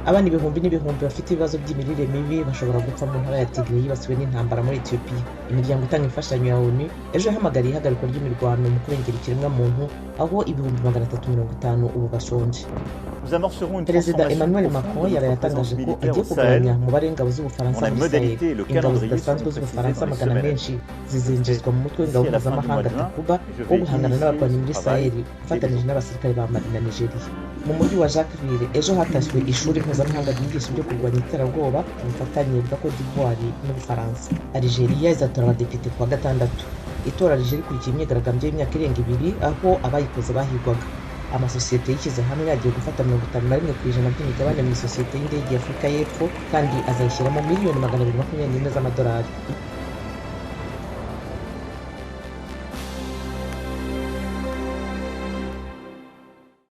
Abana ibihumbi n'ibihumbi bafite ibibazo by'imirire mibi bashobora gupfa mu ntara ya Tigray yibasiwe n'intambara muri Ethiopia. Imiryango itanga imfashanyo ya ONU ejo yahamagariye ihagarikwa ry'imirwano mu kurengera ikiremwamuntu, aho ibihumbi 350 ubu bashonje. Perezida Emmanuel Macron yari yatangaje ko agiye kugabanya umubare w'ingabo z'Ubufaransa muri Sahel. Ingabo zidasanzwe z'Ubufaransa magana menshi zizinjizwa mu mutwe w'ingabo mpuzamahanga Takuba wo guhangana n'abarwanyi muri Sahel ufatanije n'abasirikare ba Mali na Nigeria. Mu mujyi wa Jacquesville ejo hatashywe ishuri mpuzamahanga ryigisha ibyo kurwanya iterabwoba ku bufatanye bwa Cote d'Ivoire n'Ubufaransa. Algeria izatora abadepite kuwa gatandatu. Itora rije rikurikiye imyigaragambyo y'imyaka irenga 2 aho abayikoze bahigwaga. Amasosiyete yishyize hamwe agiye gufata 51% by'imigabane mu isosiyete y'indege y'Afurika y'Epfo kandi azayishyiramo miliyoni 224 z'amadolari.